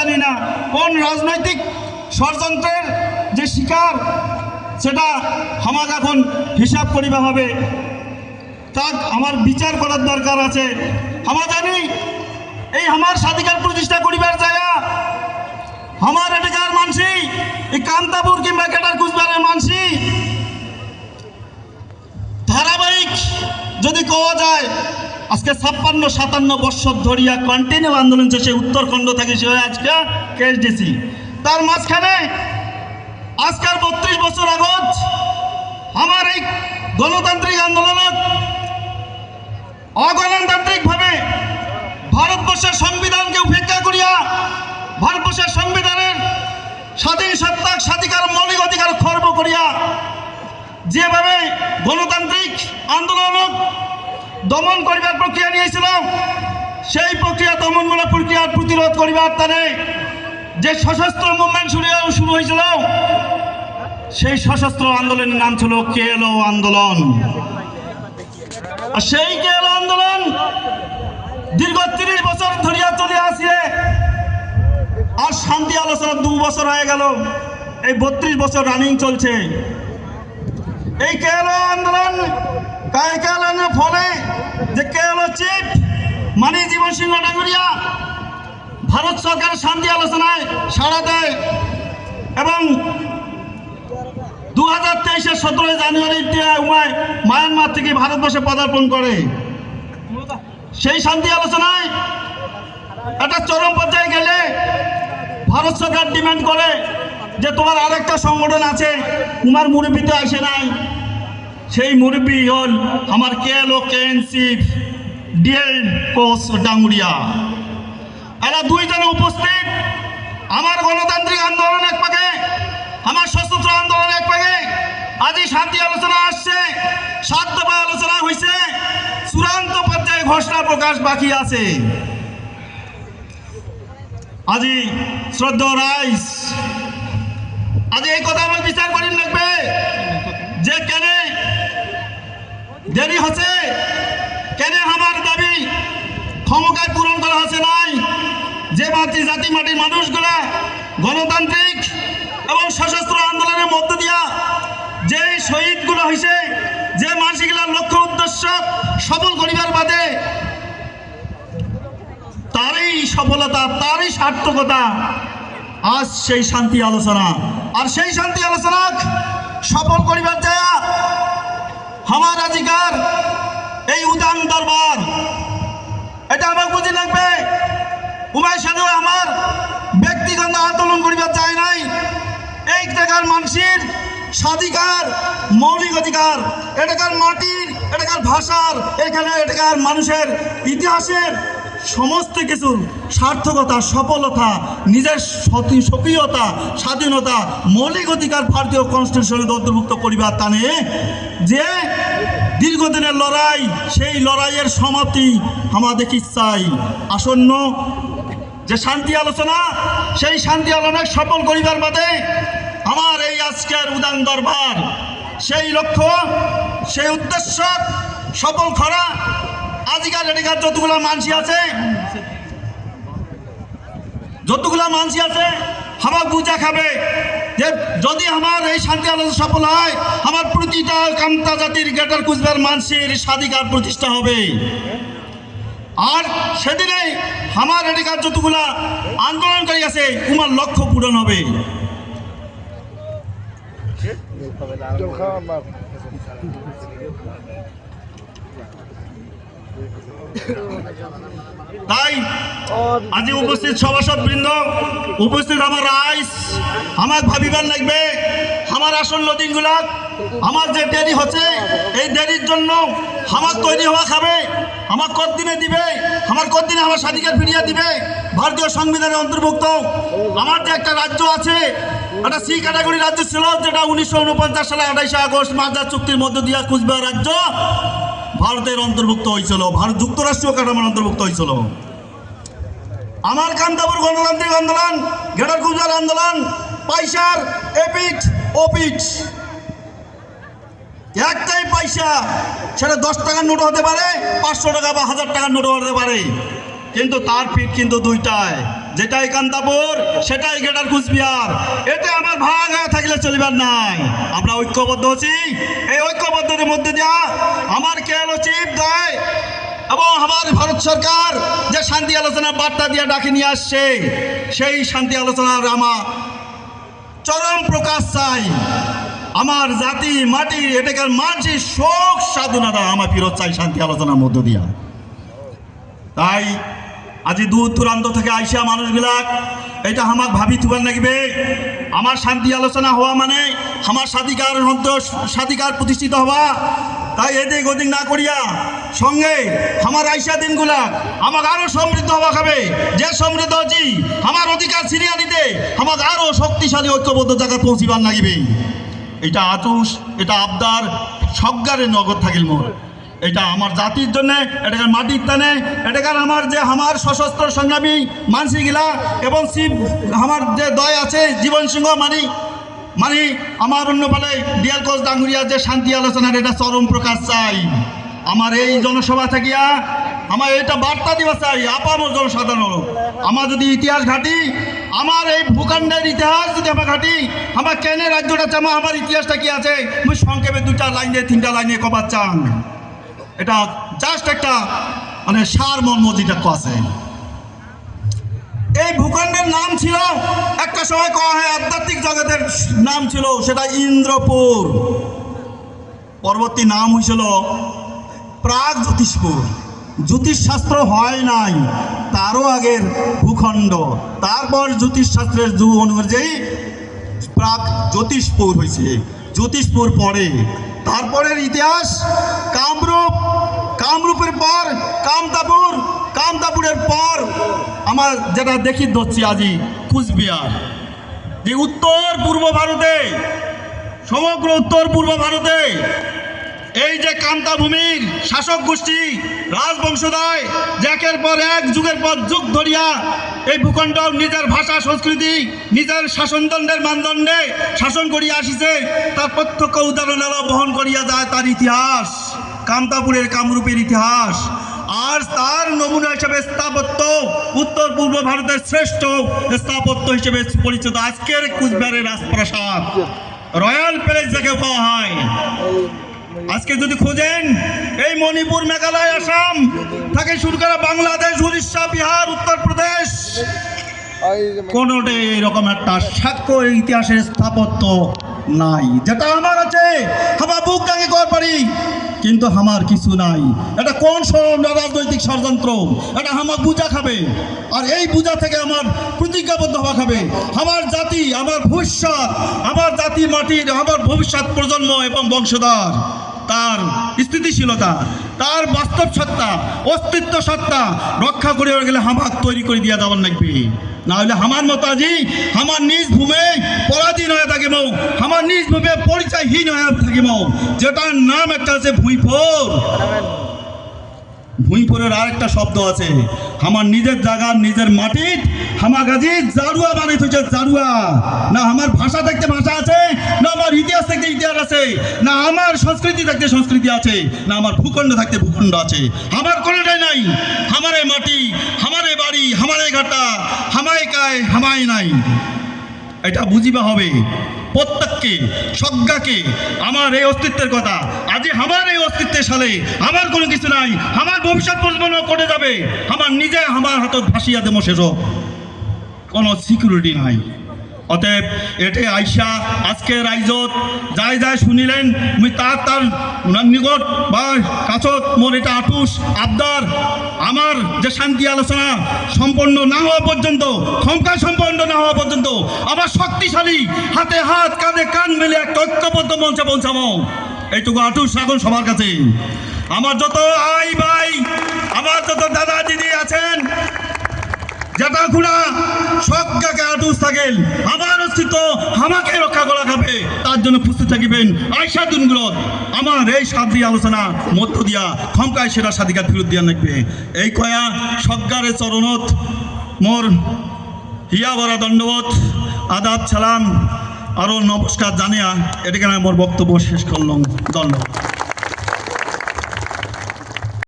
জানি না কোন রাজনৈতিক ষড়যন্ত্রের যে শিকার, সেটা আমাকে এখন হিসাব করিবা হবে, তা আমার বিচার করার দরকার আছে। আমরা জানি এই আমার স্বাধিকার প্রতিষ্ঠা করিবার জায়গা আমার এটাকার মানসি, এই কান্তাপুর কিংবা কেটার কুচবিহারের মানসি ধারাবাহিক যদি কওয়া যায় আজকে 56-57 বছর ধরিয়া কন্টিনিউ আন্দোলন চলছে উত্তরখণ্ড থেকে সে আজকে কেএসডিসি। তার মাঝখানে আজকের 32 বছর আগত আমার এই গণতান্ত্রিক আন্দোলনত অগণতান্ত্রিকভাবে ভারতবর্ষের সংবিধানকে উপেক্ষা করিয়া ভারতবর্ষের সংবিধানের স্বাধীন সত্তা স্বাধিকার মৌলিক অধিকার খর্ব করিয়া যেভাবে গণতান্ত্রিক আন্দোলন দমন করিবার প্রক্রিয়া নিয়েছিল, সেই প্রক্রিয়া দমনমূলক প্রক্রিয়ার প্রতিরোধ করিবার তারে যে সশস্ত্র মুভমেন্ট শুরু হয়েছিল, সেই সশস্ত্র আন্দোলনের নাম ছিল কেএলও আন্দোলন। আর সেই কেএলও আন্দোলন দীর্ঘ 30 বছর ধরিয়া চলে আসছে। আর শান্তি আলোচনা 2 বছর হয়ে গেল, এই 32 বছর রানিং চলছে। এই কেএলও আন্দোলন কায়কালানের ফলে যে কেএলও চিফ মানি জীবন সিংহ ডাঙ্গুরিয়া ভারত সরকারের শান্তি আলোচনায় সাড়া দেয় এবং 2023-এর 17 জানুয়ারিতে মায়ানমার থেকে ভারতবর্ষে পদার্পণ করে। সেই শান্তি আলোচনায় একটা চরম পর্যায়ে গেলে ভারত সরকার ডিমান্ড করে যে তোমার আরেকটা সংগঠন আছে, তোমার মুরব্বীতে আসে নাই। সেই মুরব্বী হল আমার কেএলও কেএনসি ডিএল কোচ ডাঙ্গুরিয়া। এরা দুইজনে উপস্থিত। আমার গণতান্ত্রিক আন্দোলন এক পাকে, আমার সশস্ত্র আন্দোলন এক পাকে। আজি শান্তি আলোচনা আসছে, 7 দফা আলোচনা হয়েছে, চূড়ান্ত পর্যায়ে ঘোষণা প্রকাশ বাকি আছে। আজি শ্রদ্ধা রাইস আজি এই কথা আমার বিচার করেন লাগবে যে কেন দেরি হচ্ছে, কেন আমার দাবি ক্ষমতায় পূরণ করা হচ্ছে নাই। যে জাতি মাটির মানুষগুলা গণতান্ত্রিক এবং সশস্ত্র আন্দোলনের মধ্য দিয়া যে শহীদগুলো হয়েছে, যে মানুষগুলার লক্ষ্য উদ্দেশ্য সফল করিবার বাদে তারই সফলতা, তারই সার্থকতা আজ সেই শান্তি আলোচনা। আর সেই শান্তি আলোচনা সফল করিবার যায় আমার আজিকার এই উদান দরবার, এটা আমার বুঝে লাগবে। উমায় সাধু আমার ব্যক্তিগত আন্দোলন করিবার যায় নাই। এই জায়গার মানুষের স্বাধিকার মৌলিক অধিকার, এটাকার মাটির, এটাকার ভাষার, এখানে এটাকার মানুষের ইতিহাসের সমস্ত কিছু সার্থকতা, সফলতা, নিজের সক্রিয়তা, স্বাধীনতা, মৌলিক অধিকার ভারতীয় কনস্টিটিউশনে অন্তর্ভুক্ত করিবার টানে যে দীর্ঘদিনের লড়াই, সেই লড়াইয়ের সমাপ্তি আমাদের ইচ্ছাই। আসন্ন যে শান্তি আলোচনা, সেই শান্তি আলোচনা সফল করিবার বাদে আমার এই আজকের উদান দরবার সেই লক্ষ্য, সেই উদ্দেশ্য সফল করা। আজকাল এদিকার যতগুলা মানসি আছে, আমার বুঝা খাবে যে যদি আমার এই শান্তি আলোচনা সফল হয়, আমার প্রতিটা কান্তা জাতির গ্রেটার কুচবিহার মানসির স্বাধিকার প্রতিষ্ঠা হবে। আর সেদিনে আমার এদিকার যতগুলা আন্দোলনকারী আছে, তোমার লক্ষ্য পূরণ হবে। তাই আজি উপস্থিত সভাসদ বৃন্দ, উপস্থিত আমার রাইস, আমার ভাবিবার লাগবে আমার আসন্ন দিনগুলা, আমার যে দেরি হচ্ছে এই দেরির জন্য আমার তৈরি হওয়া খাবে, আমার কতদিনে দিবে, আমার কতদিনে আমার স্বাধিকার ফিরিয়ে দিবে ভারতীয় সংবিধানের অন্তর্ভুক্ত। আমার যে একটা রাজ্য আছে, একটা সি ক্যাটাগরি রাজ্য ছিল, যেটা 1949 সালে 28 আগস্ট মাদ্রাজ চুক্তির মধ্য দিয়ে কুচবিহার রাজ্য ভারতের অন্তর্ভুক্ত হয়েছিল, ভারত যুক্তরাষ্ট্রীয় কাঠামোর অন্তর্ভুক্ত হয়েছিল। আমার কান্তাপুর গণতান্ত্রিক আন্দোলন, গ্রেটার কুচবিহার আন্দোলন, পয়সার এপিট ওপিট, একটাই পয়সা, সেটা 10 টাকার নোট হতে পারে, 500 টাকা বা 1000 টাকার নোট হতে পারে, কিন্তু তার পিঠ কিন্তু দুইটায়। যেটাই কান্তাপুর সেটাই গ্রেটার কুচবিহার, এতে আমার ভাগ হয়ে থাকলে চলিবার নাই। আমরা ঐক্যবদ্ধ হচ্ছি, এই ঐক্যবদ্ধতার মধ্যে দিয়া আমার কেএলও চিফ দেয় এবং আমার ভারত সরকার যে শান্তি আলোচনার বার্তা দিয়ে ডাকে নিয়ে আসছে, সেই শান্তি আলোচনার আমার চরম প্রকাশ চাই। আমার জাতি মাটি এটাকার মানসিক শোক সাধনাটা আমার ফিরত চাই শান্তি আলোচনার মধ্য দিয়া। তাই আজি দূর দূরান্ত থেকে আইসা মানুষগুলা এটা আমার ভাবি থুবার লাগবে, আমার শান্তি আলোচনা হওয়া মানে আমার স্বাধিকার প্রতিষ্ঠিত হওয়া। তাই এদিক ওদিক না করিয়া সঙ্গে আমার আইসা দিনগুলা আমাকে আরো সমৃদ্ধ হওয়া খাবে। যে সমৃদ্ধ হচ্ছি আমার অধিকার ছিনিয়ে নিতে আমাকে আরো শক্তিশালী ঐক্যবদ্ধ জায়গায় পৌঁছিবার লাগবে। এটা আতুষ, এটা আবদার সজ্ঞারে নগদ থাকিল মোর। এটা আমার জাতির জন্যে, এটাকার মাটির টানে, এটাকার আমার যে আমার সশস্ত্র সংগ্রামী মানসিগুলা এবং শিব আমার যে দয় আছে জীবন সিংহ মানে আমার অন্য ফলে ডিয়াল কোচ ডাঙ্গুরিয়া যে শান্তি আলোচনার এটা চরম প্রকাশ চাই। আমার এই জনসভা থাকিয়া আমার এটা বার্তা দিবা চাই আপামর জনসাধারণ। আমার যদি ইতিহাস ঘাটি, আমার এই ভূখণ্ডের ইতিহাস যদি আমার ঘাটি, আমার কেন রাজ্যটা চামা আমার ইতিহাসটা কি আছে আমি সংক্ষেপে 2টা লাইনে 3টা লাইনে কবার চান। এটা জাস্ট একটা মানে সার মর্ম যেটা আছে। এই ভূখণ্ডের নাম ছিল একটা সময় কওয়া হয় আধ্যাত্মিক জগতের নাম ছিল সেটা ইন্দ্রপুর, পরবর্তী নাম হয়েছিল প্রাগ জ্যোতিষপুর। জ্যোতিষশাস্ত্র হয় নাই, তারও আগের ভূখণ্ড, তারপর জ্যোতিষশাস্ত্রের যুগ অনুযায়ী প্রাগ জ্যোতিষপুর হয়েছে। জ্যোতিষপুর পরে তারপরের ইতিহাস কামরূপ, কামরূপের পর কামতাপুর, কামতাপুরের পর আমার যেটা দেখি ধরছি আজি কুচবিহার। যে উত্তর পূর্ব ভারতে, সমগ্র উত্তর পূর্ব ভারতে এই যে কামতা ভূমির শাসক গোষ্ঠী রাজবংশদয় একের পর এক যুগের পর যুগ ধরিয়া এই ভূখণ্ড নিজের ভাষা সংস্কৃতি নিজের শাসনদণ্ডের মানদণ্ডে শাসন করিয়া আসিছে, তার প্রত্যক্ষ উদাহরণ বহন করিয়া যায় তার ইতিহাস, কামতাপুরের কামরূপের ইতিহাস। আর তার নমুনা হিসেবে স্থাপত্য উত্তর পূর্ব ভারতের শ্রেষ্ঠ স্থাপত্য হিসেবে পরিচিত আজকের কুচবিহারের রাজপ্রাসাদ, রয়্যাল প্যালেস যাকে পাওয়া হয়। আজকে যদি খোঁজেন এই মণিপুর, মেঘালয়, আসাম থেকে শুরু করে বাংলাদেশ, উড়িষ্যা, বিহার, উত্তরপ্রদেশ, কোনোটাই এরকম একটা সাক্ষ্য ইতিহাসের স্থাপত্য নাই। যেটা আমার আছে আমার বুক ডাঙে কর পারি, কিন্তু আমার কিছু নাই। এটা কোন রাজনৈতিক ষড়যন্ত্র, এটা আমার বুঝা খাবে। আর এই বুঝা থেকে আমার প্রতিজ্ঞাবদ্ধ হওয়া খাবে আমার জাতি, আমার ভবিষ্যৎ, আমার জাতি মাটির আমার ভবিষ্যৎ প্রজন্ম এবং বংশধর, তার স্থিতিশীলতা, তার বাস্তব সত্তা, অস্তিত্ব সত্তা রক্ষা করে গেলে হামাক তৈরি করে দিয়ে যাওয়ার লাগবে। না হলে আমার মতো আজি আমার নিজ ভূমে পরাধীন হয়ে থাকিব, আমার নিজ ভূমে পরিচয়হীন হয়ে থাকিব, যেটার নাম একটা আছে ভুঁইফোর। ভুঁইফোরের আরেকটা শব্দ আছে, আমার নিজের জায়গার নিজের মাটির হামা গাজি জারুয়া বানাইতে হচ্ছে, জারুয়া। না আমার ভাষা থাকতে ভাষা আছে, না আমার ইতিহাস থাকতে ইতিহাস আছে, না আমার সংস্কৃতি থাকতে সংস্কৃতি আছে, না আমার ভূখণ্ড থাকতে ভূখণ্ড আছে। আমার কোনোটাই নাই। আমার এই মাটি, আমার এই বাড়ি, আমার এই ঘাটা, হামায় কায় হামায় নাই। এটা বুঝিবা হবে প্রত্যেককে, সজ্ঞাকে আমার এই অস্তিত্বের কথা। আজ আমার এই অস্তিত্বের সালে আমার কোনো কিছু নাই, আমার ভবিষ্যৎ প্রজন্ম করে যাবে, আমার নিজে আমার হাতত ভাসিয়া দেবো, সেসব কোনো সিকিউরিটি নাই। অতএব এটে আইসা আজকে রাইজত যাই যাই শুনিলেন মুই তার নিকট বা কাছত মোর এটা আটুস আবদার, আমার যে শান্তি আলোচনা সম্পন্ন না হওয়া পর্যন্ত, ক্ষমতা সম্পন্ন না হওয়া পর্যন্ত আমার শক্তিশালী হাতে হাত কাঁধে কান মেলে একটা ঐক্যবদ্ধ মঞ্চে পৌঁছাবো, এইটুকু আটুস রাখুন সবার কাছে। আমার যত আই ভাই, আমার যত দাদা দিদি আছেন, যেটা খুঁড়া সজ্ঞাকে আটুস থাকেন, আমার অস্তিত্ব আমাকে রক্ষা করা খাবে, তার জন্য প্রস্তুত থাকিবেন। আইসা দিনগুলো আমার এই শান্তি আলোচনা মধ্য দিয়া ক্ষমতায় সেরা স্বাধিকার ফেরত দিয়া লাগবে। এই কয়া সজ্ঞারে চরণত মোর হিয়া ভরা দণ্ডবত আদাব সালাম আরও নমস্কার জানিয়া এটাকে মোর বক্তব্য শেষ করলাম। ধন্যবাদ।